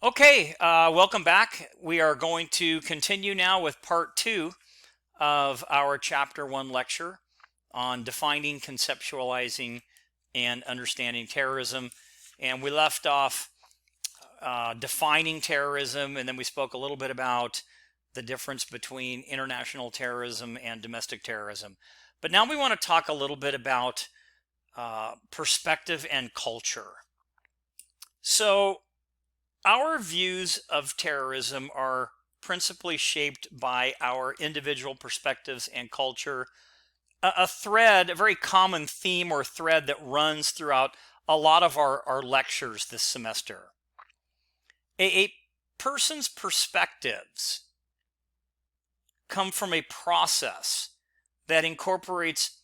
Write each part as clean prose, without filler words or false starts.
Okay, welcome back. We are going to continue now with part two of our chapter one lecture on defining, conceptualizing, and understanding terrorism. And we left off defining terrorism, and then we spoke a little bit about the difference between international terrorism and domestic terrorism. But now we want to talk a little bit about perspective and culture. So, our views of terrorism are principally shaped by our individual perspectives and culture. A thread, a very common theme or thread that runs throughout a lot of our lectures this semester. A person's perspectives come from a process that incorporates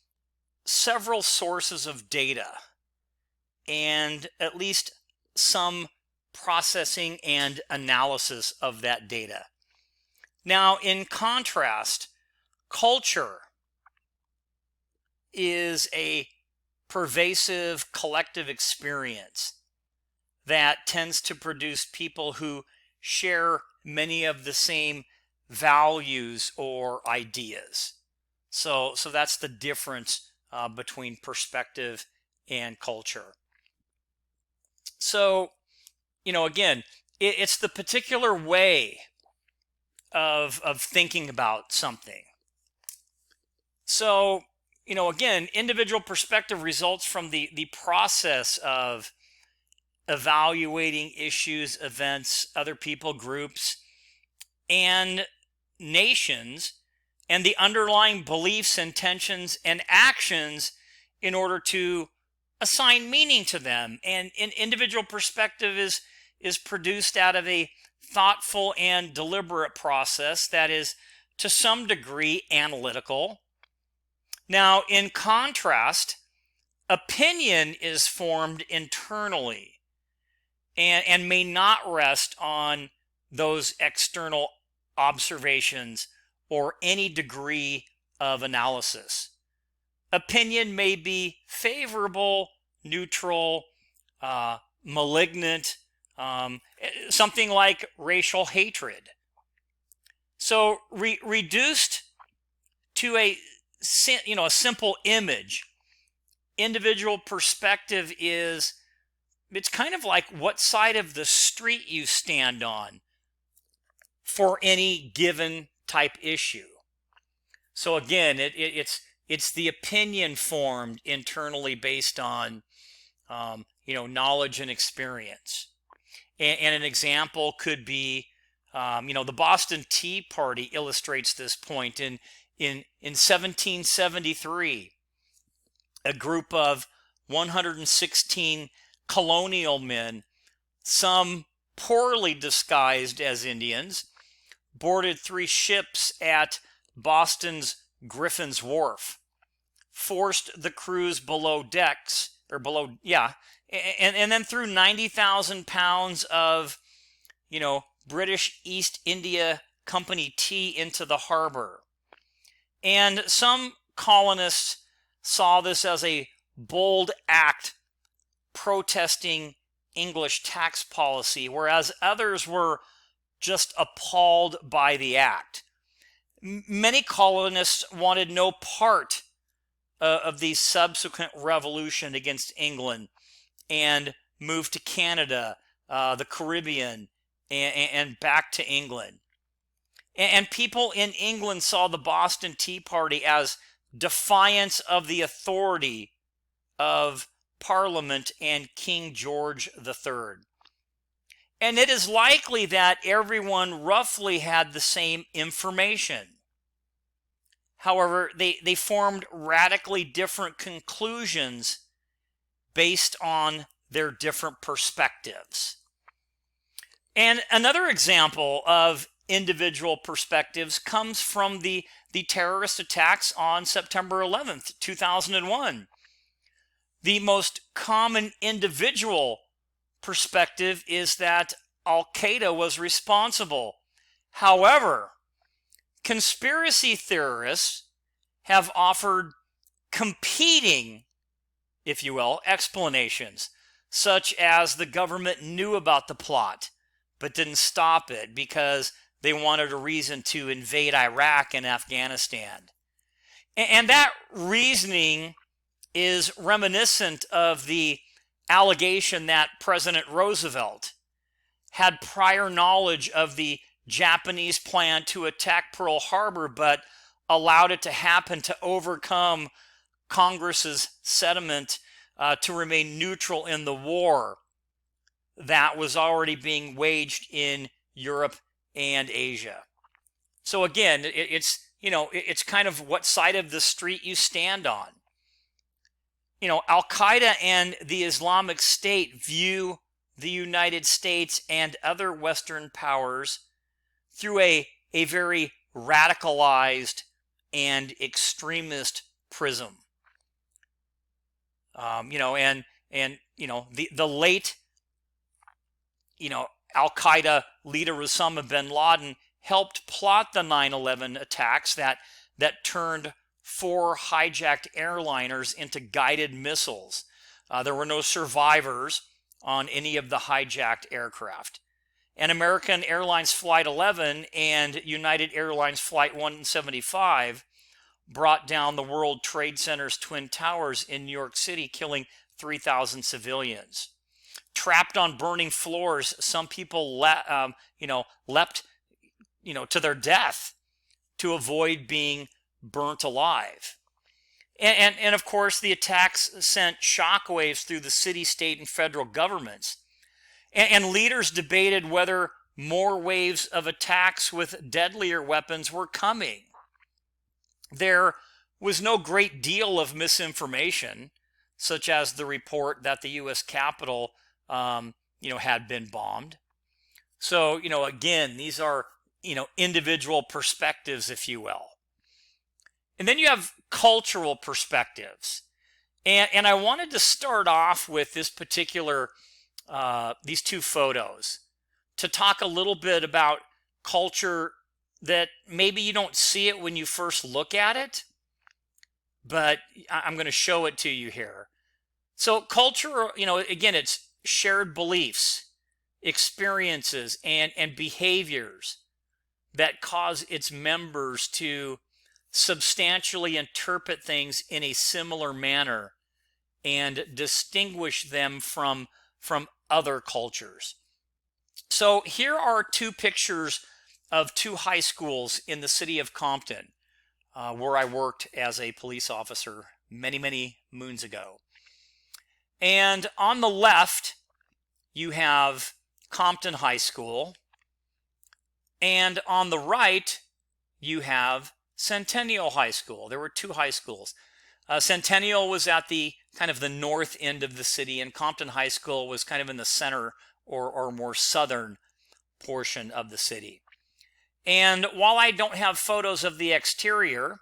several sources of data and at least some processing and analysis of that data. Now, in contrast, culture is a pervasive collective experience that tends to produce people who share many of the same values or ideas. So that's the difference between perspective and culture. So, again, it's the particular way of thinking about something. So, again, individual perspective results from the process of evaluating issues, events, other people, groups, and nations, and the underlying beliefs, intentions, and actions in order to assign meaning to them. And an individual perspective is produced out of a thoughtful and deliberate process that is to some degree analytical. Now, in contrast, opinion is formed internally and may not rest on those external observations or any degree of analysis. Opinion may be favorable, neutral, malignant, something like racial hatred. So reduced to a simple image, individual perspective it's kind of like what side of the street you stand on for any given type issue. So again, it's the opinion formed internally based on knowledge and experience. And an example could be, the Boston Tea Party illustrates this point. In 1773, a group of 116 colonial men, some poorly disguised as Indians, boarded 3 ships at Boston's Griffin's Wharf, forced the crews below decks, and then threw 90,000 pounds of, British East India Company tea into the harbor. And some colonists saw this as a bold act protesting English tax policy, whereas others were just appalled by the act. Many colonists wanted no part of the subsequent revolution against England and moved to Canada, the Caribbean, and back to England. And people in England saw the Boston Tea Party as defiance of the authority of Parliament and King George III. And it is likely that everyone roughly had the same information. However, they formed radically different conclusions based on their different perspectives. And another example of individual perspectives comes from the terrorist attacks on September 11th, 2001. The most common individual perspective is that Al-Qaeda was responsible. However, conspiracy theorists have offered competing, if you will, explanations, such as the government knew about the plot, but didn't stop it because they wanted a reason to invade Iraq and Afghanistan. And that reasoning is reminiscent of the allegation that President Roosevelt had prior knowledge of the Japanese plan to attack Pearl Harbor, but allowed it to happen to overcome Congress's sentiment to remain neutral in the war that was already being waged in Europe and Asia. So again, it's kind of what side of the street you stand on. Al-Qaeda and the Islamic State view the United States and other Western powers through a very radicalized and extremist prism. The late, Al-Qaeda leader Osama bin Laden helped plot the 9/11 attacks that turned 4 hijacked airliners into guided missiles. There were no survivors on any of the hijacked aircraft. And American Airlines Flight 11 and United Airlines Flight 175 brought down the World Trade Center's Twin Towers in New York City, killing 3,000 civilians. Trapped on burning floors, some people leapt to their death to avoid being burnt alive. And of course, the attacks sent shockwaves through the city, state, and federal governments. And leaders debated whether more waves of attacks with deadlier weapons were coming. There was no great deal of misinformation, such as the report that the U.S. Capitol, had been bombed. So, again, these are, individual perspectives, if you will. And then you have cultural perspectives. And I wanted to start off with this particular, these 2 photos to talk a little bit about culture that maybe you don't see it when you first look at it, but I'm going to show it to you here. So culture, again, it's shared beliefs, experiences, and behaviors that cause its members to substantially interpret things in a similar manner and distinguish them from other cultures. So here are 2 pictures of 2 high schools in the city of Compton, where I worked as a police officer many, many moons ago. And on the left, you have Compton High School, and on the right, you have Centennial High School. There were 2 high schools. Centennial was at the kind of the north end of the city, and Compton High School was kind of in the center or more southern portion of the city. And while I don't have photos of the exterior,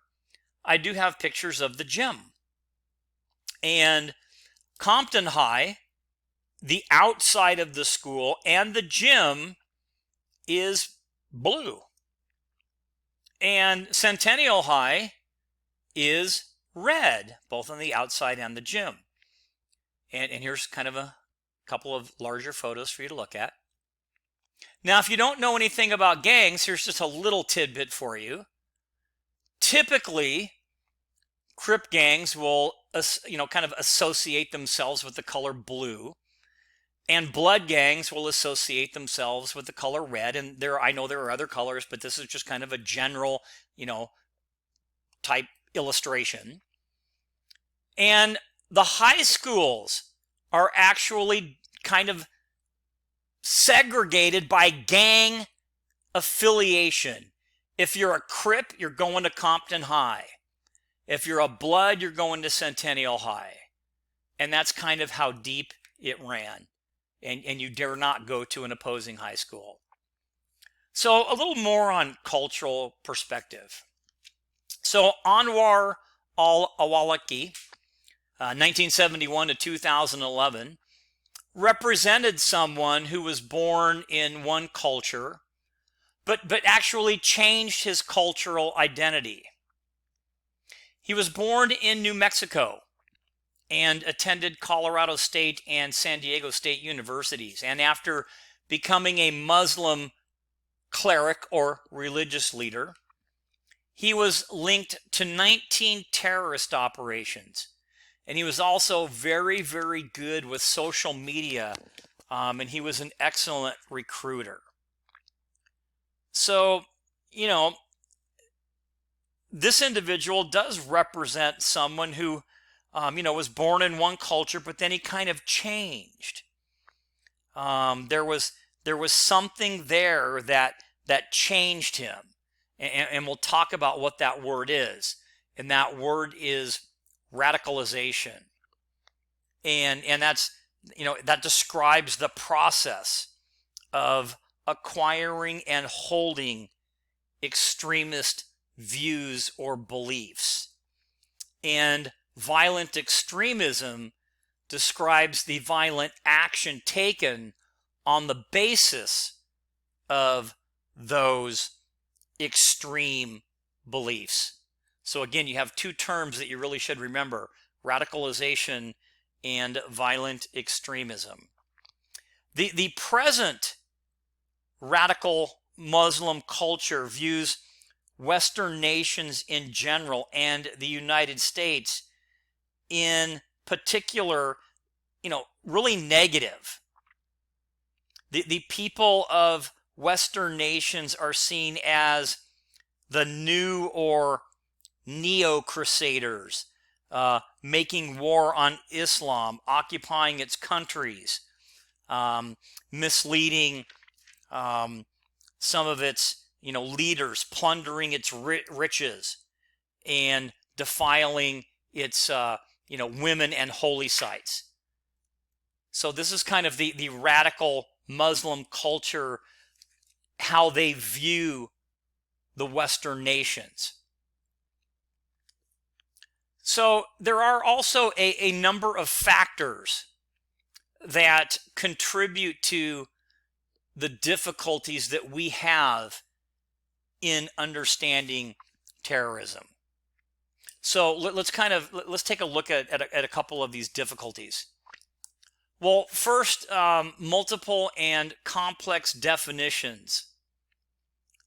I do have pictures of the gym. And Compton High, the outside of the school and the gym is blue. And Centennial High is red, both on the outside and the gym. And here's kind of a couple of larger photos for you to look at. Now, if you don't know anything about gangs, here's just a little tidbit for you. Typically, Crip gangs will, kind of associate themselves with the color blue, and blood gangs will associate themselves with the color red. And I know there are other colors, but this is just kind of a general, type illustration. And the high schools are actually kind of segregated by gang affiliation. If you're a Crip, you're going to Compton High. If you're a Blood, you're going to Centennial High. And that's kind of how deep it ran. And you dare not go to an opposing high school. So a little more on cultural perspective. So Anwar al-Awlaki, 1971 to 2011, represented someone who was born in one culture, but actually changed his cultural identity. He was born in New Mexico and attended Colorado State and San Diego State universities. And after becoming a Muslim cleric or religious leader. He was linked to 19 terrorist operations. And he was also very, very good with social media. And he was an excellent recruiter. So, this individual does represent someone who, was born in one culture, but then he kind of changed. There was something there that changed him, and we'll talk about what that word is. And that word is radicalization, and that's that describes the process of acquiring and holding extremist views or beliefs. And violent extremism describes the violent action taken on the basis of those extreme beliefs. So again, you have two terms that you really should remember: radicalization and violent extremism. The present radical Muslim culture views Western nations in general and the United States in particular, really negative. The people of Western nations are seen as the new or neo-crusaders, making war on Islam, occupying its countries, misleading some of its leaders, plundering its riches, and defiling its women and holy sites. So this is kind of the radical Muslim culture, how they view the Western nations. So there are also a number of factors that contribute to the difficulties that we have in understanding terrorism. So let's take a look at a couple of these difficulties. Well, first, multiple and complex definitions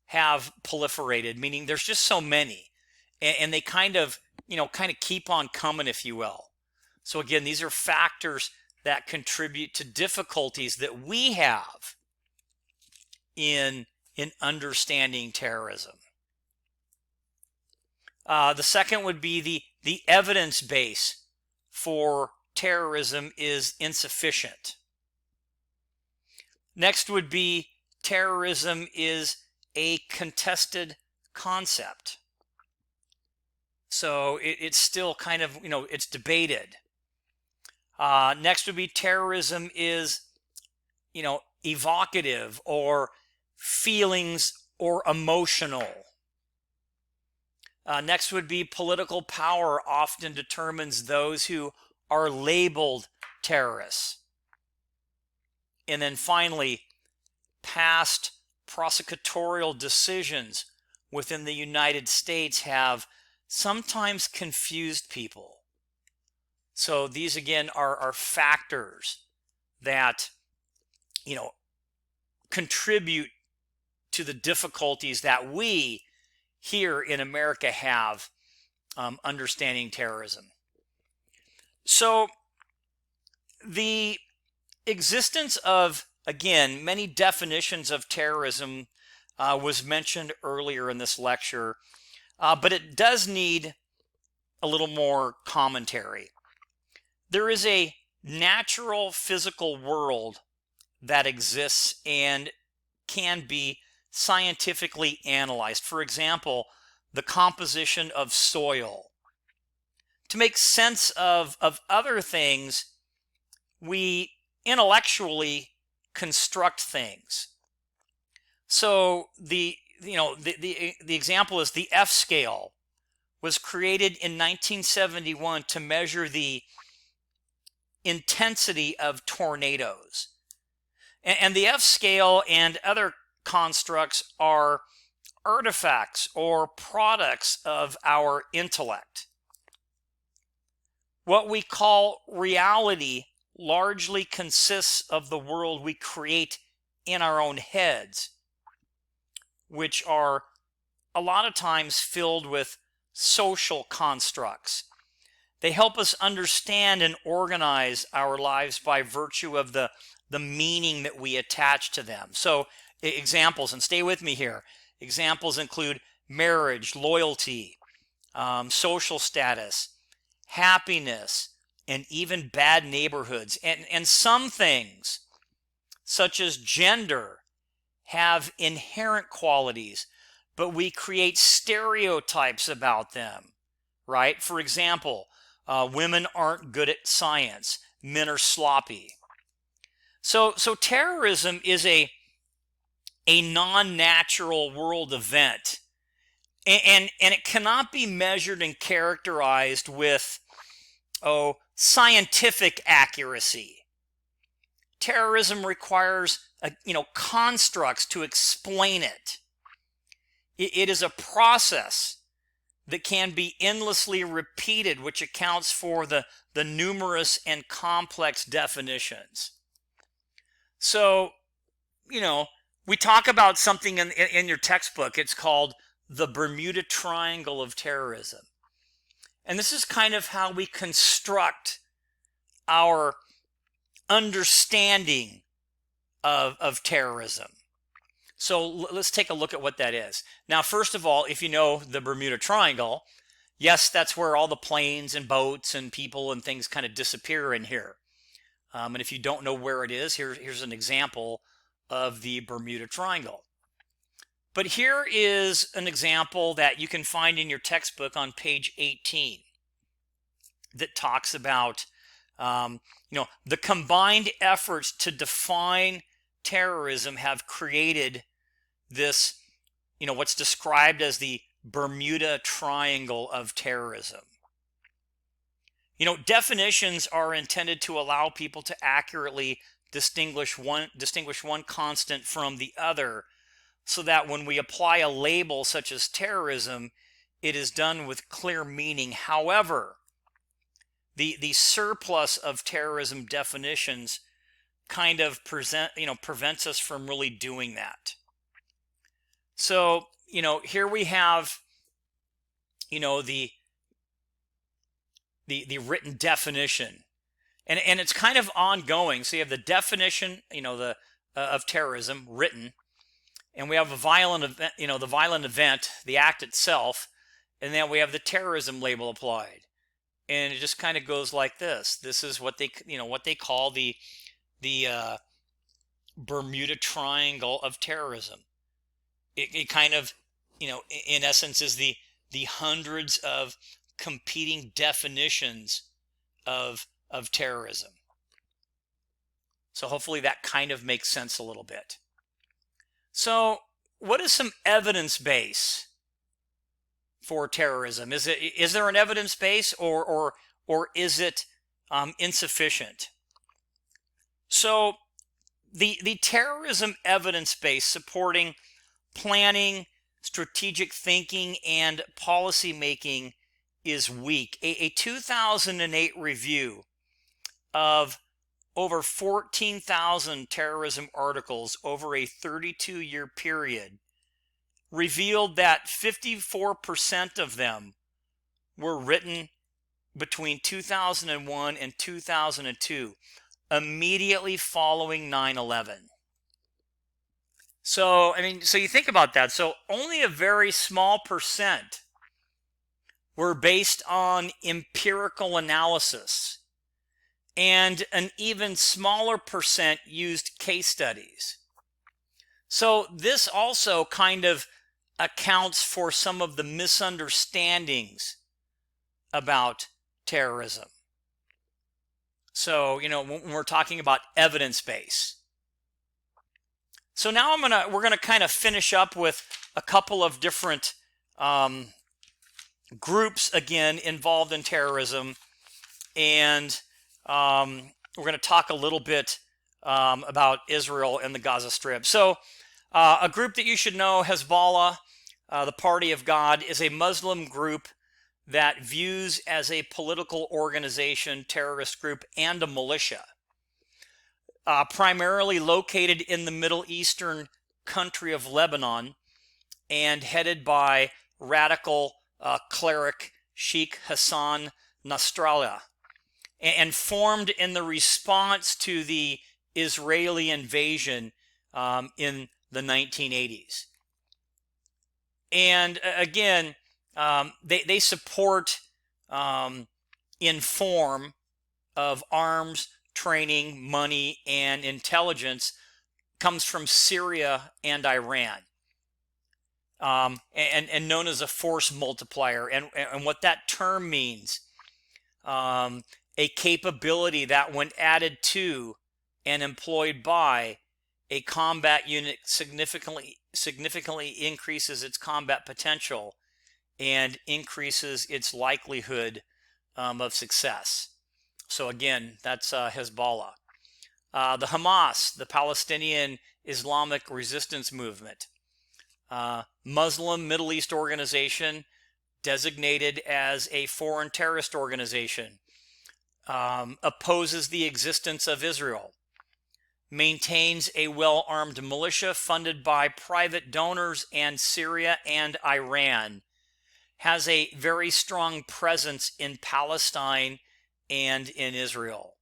have proliferated, meaning there's just so many, and they kind of keep on coming, if you will. So again, these are factors that contribute to difficulties that we have in understanding terrorism. The second would be the evidence base for terrorism is insufficient. Next would be terrorism is a contested concept. So it's still kind of, it's debated. Next would be terrorism is, evocative or feelings or emotional. Next would be political power often determines those who are labeled terrorists. And then finally, past prosecutorial decisions within the United States have sometimes confused people. So these again are factors that contribute to the difficulties that we here in America have understanding terrorism. So the existence of, again, many definitions of terrorism was mentioned earlier in this lecture, but it does need a little more commentary. There is a natural physical world that exists and can be scientifically analyzed. For example, the composition of soil. To make sense of other things, we intellectually construct things. So the example is the F scale was created in 1971 to measure the intensity of tornadoes. And the F scale and other constructs are artifacts or products of our intellect. What we call reality largely consists of the world we create in our own heads, which are a lot of times filled with social constructs. They help us understand and organize our lives by virtue of the meaning that we attach to them. So examples, and stay with me here, examples include marriage, loyalty, social status, happiness, and even bad neighborhoods. And some things, such as gender, have inherent qualities, but we create stereotypes about them, right? For example, women aren't good at science, men are sloppy. So terrorism is a non-natural world event, and it cannot be measured and characterized with scientific accuracy. Terrorism requires constructs to explain it. It is a process that can be endlessly repeated, which accounts for the numerous and complex definitions. So, we talk about something in your textbook. It's called the Bermuda Triangle of terrorism. And this is kind of how we construct our understanding of terrorism. So let's take a look at what that is. Now, first of all, if you know the Bermuda Triangle, yes, that's where all the planes and boats and people and things kind of disappear in here. And if you don't know where it is, here's an example of the Bermuda Triangle. But here is an example that you can find in your textbook on page 18 that talks about the combined efforts to define terrorism have created this, what's described as the Bermuda Triangle of terrorism. Definitions are intended to allow people to accurately distinguish one constant from the other, so that when we apply a label such as terrorism, it is done with clear meaning. However, the surplus of terrorism definitions kind of prevents us from really doing that. So, here we have, the written definition, and it's kind of ongoing. So you have the definition, of terrorism written, and we have a violent event, the violent event, the act itself, and then we have the terrorism label applied. And it just kind of goes like this. This is what they call the Bermuda Triangle of terrorism. It kind of, in essence, is the hundreds of competing definitions of terrorism. So hopefully that kind of makes sense a little bit. So what is some evidence base for terrorism? Is there an evidence base, or is it insufficient? So the terrorism evidence base supporting planning, strategic thinking, and policy making is weak. A 2008 review of over 14,000 terrorism articles over a 32-year period revealed that 54% of them were written between 2001 and 2002, immediately following 9/11. So, so you think about that. So only a very small percent were based on empirical analysis, and an even smaller percent used case studies. So this also kind of accounts for some of the misunderstandings about terrorism. So, when we're talking about evidence base. So now we're gonna kind of finish up with a couple of different groups again involved in terrorism, and we're going to talk a little bit about Israel and the Gaza Strip. So a group that you should know, Hezbollah, the Party of God, is a Muslim group that views as a political organization, terrorist group, and a militia. primarily located in the Middle Eastern country of Lebanon and headed by radical cleric Sheikh Hassan Nasrallah, and formed in the response to the Israeli invasion in the 1980s. And again, they support in form of arms, training, money, and intelligence comes from Syria and Iran, and known as a force multiplier. And what that term means, a capability that when added to and employed by a combat unit significantly increases its combat potential and increases its likelihood of success. So again, that's Hezbollah. The Hamas, the Palestinian Islamic Resistance Movement, Muslim Middle East organization designated as a foreign terrorist organization, opposes the existence of Israel, maintains a well-armed militia funded by private donors and Syria and Iran, has a very strong presence in Palestine and in Israel.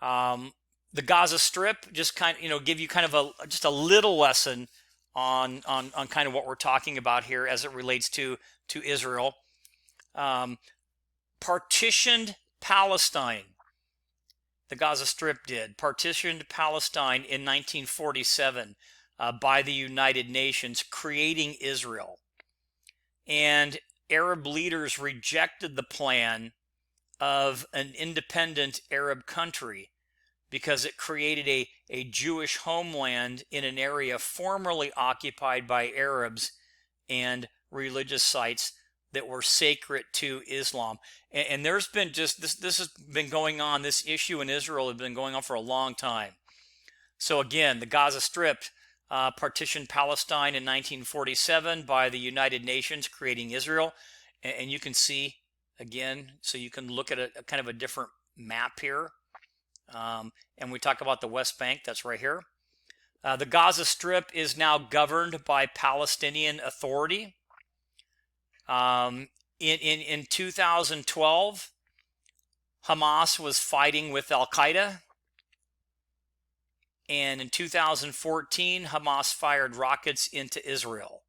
The Gaza Strip, just kind of, give you kind of just a little lesson on kind of what we're talking about here as it relates to Israel. Partitioned Palestine. The Gaza Strip partitioned Palestine in 1947 by the United Nations, creating Israel. And Arab leaders rejected the plan of an independent Arab country because it created a Jewish homeland in an area formerly occupied by Arabs and religious sites that were sacred to Islam. And there's been just, this has been going on, this issue in Israel has been going on for a long time. So again, the Gaza Strip partitioned Palestine in 1947 by the United Nations, creating Israel. And you can see, again, so you can look at a kind of a different map here. And we talk about the West Bank, that's right here. The Gaza Strip is now governed by Palestinian Authority. In 2012, Hamas was fighting with Al-Qaeda. And in 2014, Hamas fired rockets into Israel.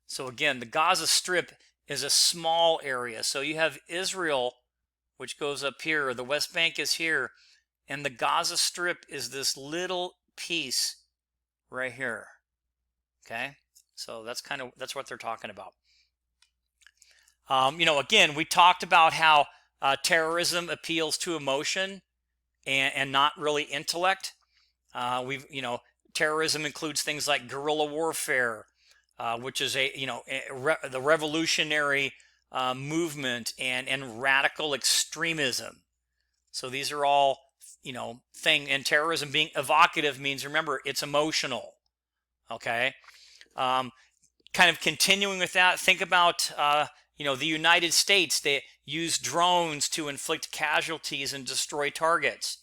So again, the Gaza Strip is a small area. So you have Israel, which goes up here, the West Bank is here, and the Gaza Strip is this little piece right here. Okay? So that's what they're talking about. Again, we talked about how terrorism appeals to emotion and not really intellect. Terrorism includes things like guerrilla warfare, which is the revolutionary movement and radical extremism. So these are all, and terrorism being evocative means, remember, it's emotional. Okay. Kind of continuing with that, think about, the United States, they use drones to inflict casualties and destroy targets.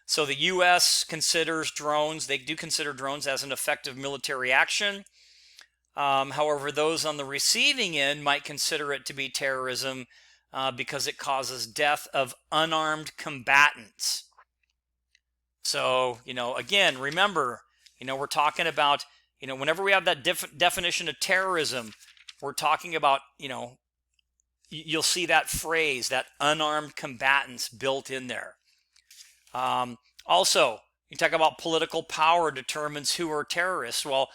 So the U.S. considers drones, they do consider drones as an effective military action. However, those on the receiving end might consider it to be terrorism because it causes death of unarmed combatants. So, again, remember, we're talking about, whenever we have that definition of terrorism, we're talking about, you'll see that phrase, that unarmed combatants built in there. Also, you talk about political power determines who are terrorists. Well,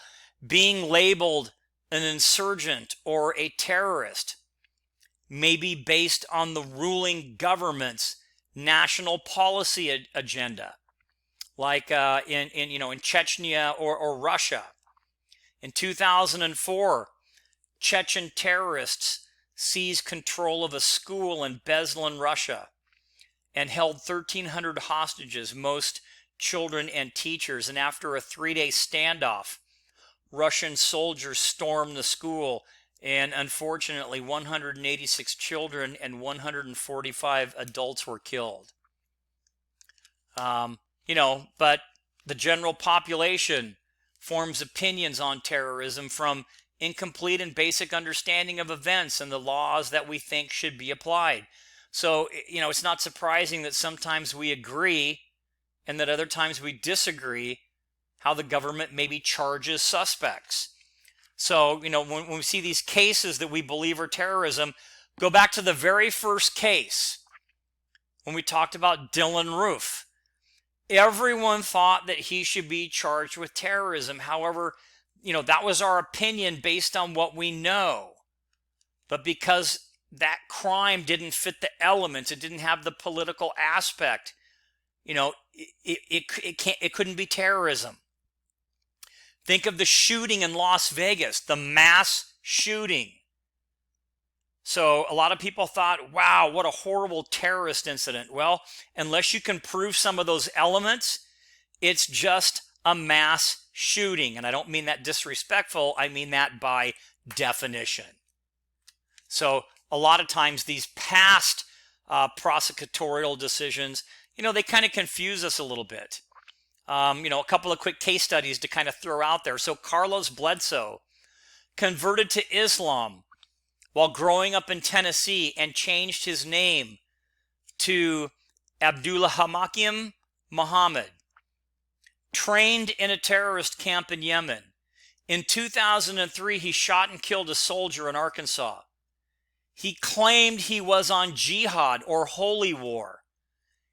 being labeled an insurgent or a terrorist may be based on the ruling government's national policy agenda, like in Chechnya or Russia. In 2004, Chechen terrorists seized control of a school in Beslan, Russia, and held 1,300 hostages, most children and teachers. And after a 3-day standoff, Russian soldiers stormed the school, and unfortunately 186 children and 145 adults were killed. But the general population forms opinions on terrorism from incomplete and basic understanding of events and the laws that we think should be applied. So, it's not surprising that sometimes we agree and that other times we disagree how the government maybe charges suspects. So, when we see these cases that we believe are terrorism, go back to the very first case when we talked about Dylan Roof. Everyone thought that he should be charged with terrorism. However, that was our opinion based on what we know. But because that crime didn't fit the elements, it didn't have the political aspect, it couldn't be terrorism. Think of the shooting in Las Vegas, the mass shooting. So a lot of people thought, wow, what a horrible terrorist incident. Well, unless you can prove some of those elements, it's just a mass shooting. And I don't mean that disrespectful. I mean that by definition. So a lot of times these past prosecutorial decisions, they kind of confuse us a little bit. A couple of quick case studies to kind of throw out there. So Carlos Bledsoe converted to Islam while growing up in Tennessee and changed his name to Abdullah Hamakim Muhammad. Trained in a terrorist camp in Yemen. In 2003, he shot and killed a soldier in Arkansas. He claimed he was on jihad or holy war.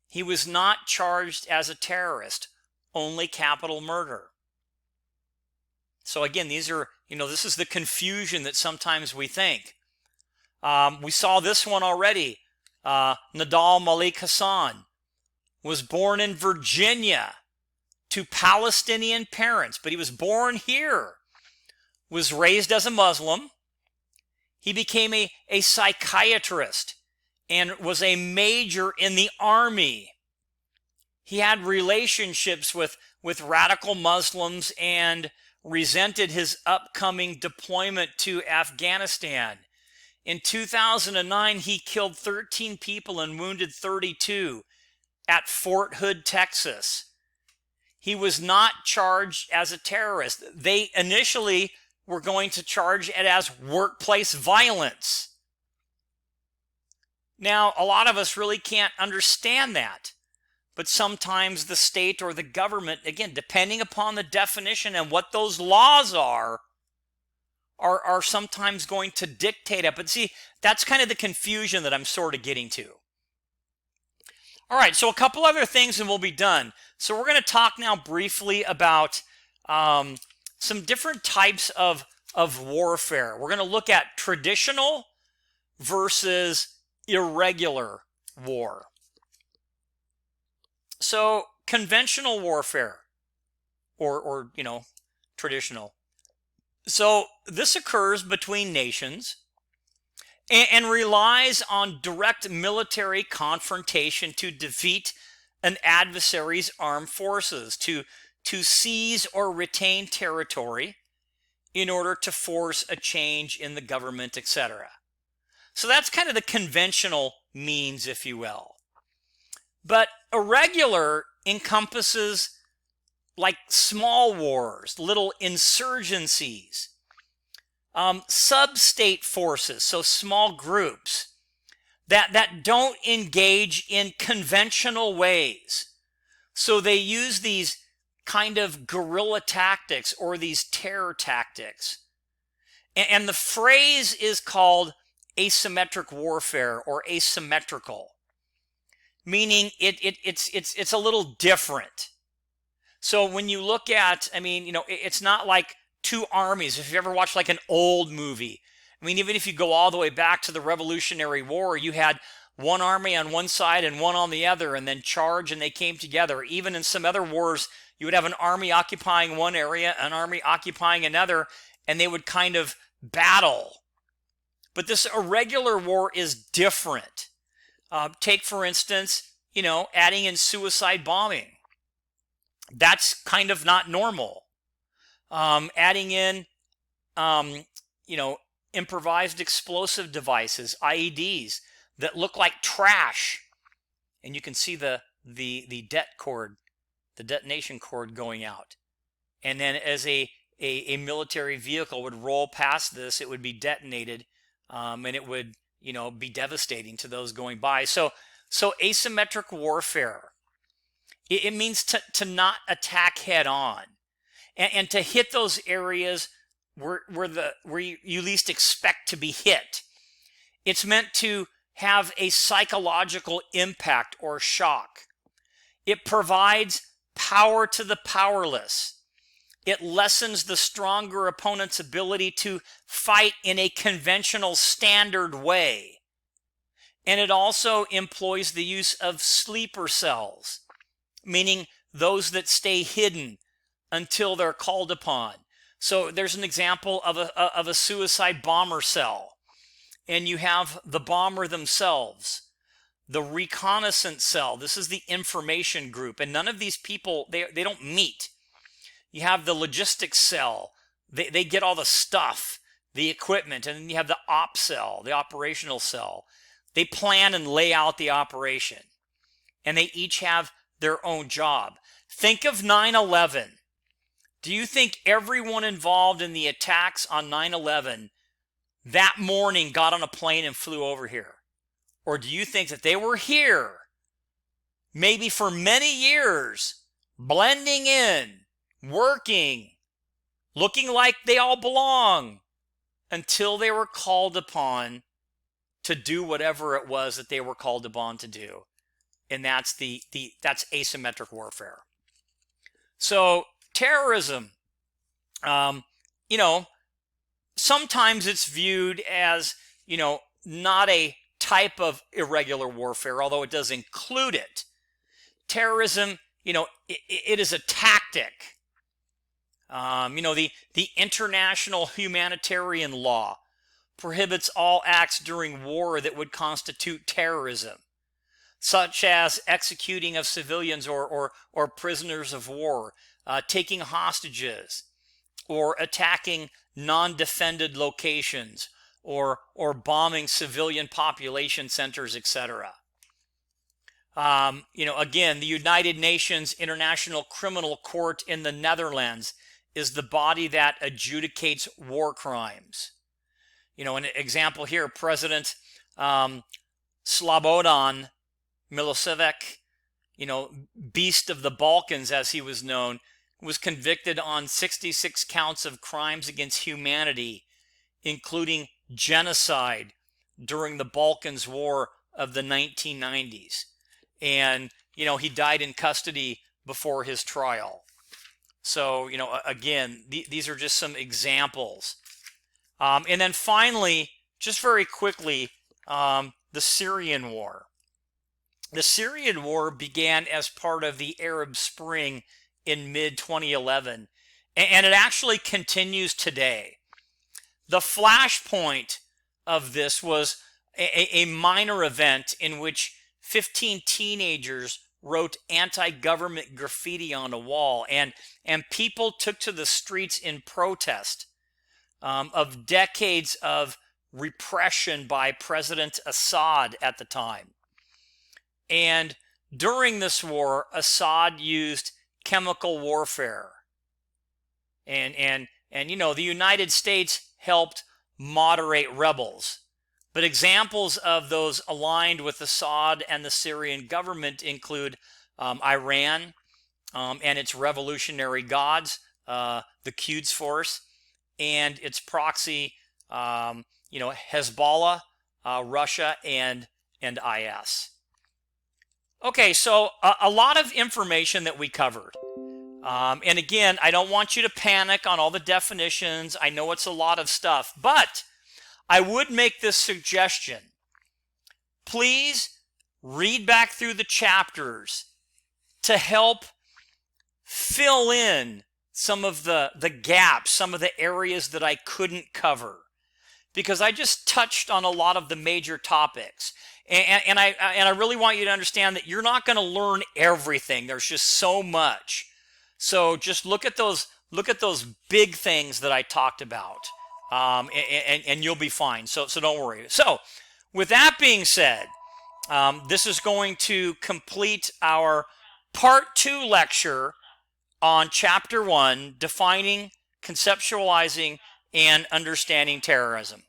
He was not charged as a terrorist, only capital murder. So again, these are, this is the confusion that sometimes we think. We saw this one already. Nadal Malik Hassan was born in Virginia to Palestinian parents, but he was born here, was raised as a Muslim. He became a psychiatrist and was a major in the army. He had relationships with radical Muslims and resented his upcoming deployment to Afghanistan. In 2009, he killed 13 people and wounded 32 at Fort Hood, Texas. He was not charged as a terrorist. They initially were going to charge it as workplace violence. Now, a lot of us really can't understand that. But sometimes the state or the government, again, depending upon the definition and what those laws are sometimes going to dictate it. But see, that's kind of the confusion that I'm sort of getting to. All right, so a couple other things and we'll be done. So we're going to talk now briefly about some different types of warfare. We're going to look at traditional versus irregular war. So conventional warfare or traditional. So this occurs between nations and relies on direct military confrontation to defeat an adversary's armed forces, to seize or retain territory in order to force a change in the government, etc. So that's kind of the conventional means, if you will. But irregular encompasses like small wars, little insurgencies, sub-state forces, so small groups that don't engage in conventional ways. So they use these kind of guerrilla tactics or these terror tactics. And the phrase is called asymmetric warfare or asymmetrical, meaning it's a little different. So when you look at, it's not like two armies. If you ever watched like an old movie, even if you go all the way back to the Revolutionary War, you had one army on one side and one on the other, and then charge, and they came together. Even in some other wars, you would have an army occupying one area, an army occupying another, and they would kind of battle. But this irregular war is different. Take, for instance, adding in suicide bombing. That's kind of not normal. Adding in, improvised explosive devices, IEDs, that look like trash. And you can see the the detonation cord going out. And then as a military vehicle would roll past this, it would be detonated, and it would, be devastating to those going by. So asymmetric warfare, it means to not attack head on, and to hit those areas where you least expect to be hit. It's meant to have a psychological impact or shock. It provides power to the powerless. It lessens the stronger opponent's ability to fight in a conventional standard way. And it also employs the use of sleeper cells, meaning those that stay hidden until they're called upon. So there's an example of a suicide bomber cell. And you have the bomber themselves, the reconnaissance cell. This is the information group. And none of these people, they don't meet. You have the logistics cell. They get all the stuff, the equipment. And then you have the op cell, the operational cell. They plan and lay out the operation. And they each have their own job. Think of 9/11. Do you think everyone involved in the attacks on 9/11 that morning got on a plane and flew over here? Or do you think that they were here, maybe for many years, blending in, working, looking like they all belong, until they were called upon to do whatever it was that they were called upon to do? And that's that's asymmetric warfare. So terrorism, sometimes it's viewed as, not a type of irregular warfare, although it does include it. Terrorism, it is a tactic. The international humanitarian law prohibits all acts during war that would constitute terrorism, such as executing of civilians or prisoners of war, taking hostages, or attacking non-defended locations, or bombing civilian population centers, etc. Again, the United Nations International Criminal Court in the Netherlands is the body that adjudicates war crimes. An example here, President Slobodan Milosevic, Beast of the Balkans as he was known, was convicted on 66 counts of crimes against humanity, including genocide during the Balkans War of the 1990s. And, he died in custody before his trial. So, again, these are just some examples. And then finally, just very quickly, the Syrian War. The Syrian War began as part of the Arab Spring in mid-2011, and it actually continues today. The flashpoint of this was a minor event in which 15 teenagers wrote anti-government graffiti on a wall, and people took to the streets in protest of decades of repression by President Assad at the time. And during this war, Assad used chemical warfare. And the United States helped moderate rebels. But examples of those aligned with Assad and the Syrian government include Iran and its Revolutionary Guards, the Quds Force, and its proxy, Hezbollah, Russia, and IS. Okay, so a lot of information that we covered. And again, I don't want you to panic on all the definitions. I know it's a lot of stuff, but I would make this suggestion. Please read back through the chapters to help fill in some of the gaps, some of the areas that I couldn't cover, because I just touched on a lot of the major topics. And I really want you to understand that you're not going to learn everything. There's just so much. So just look at those big things that I talked about, and you'll be fine. So don't worry. So with that being said, This is going to complete our part 2 lecture on chapter 1, defining, conceptualizing, and understanding terrorism.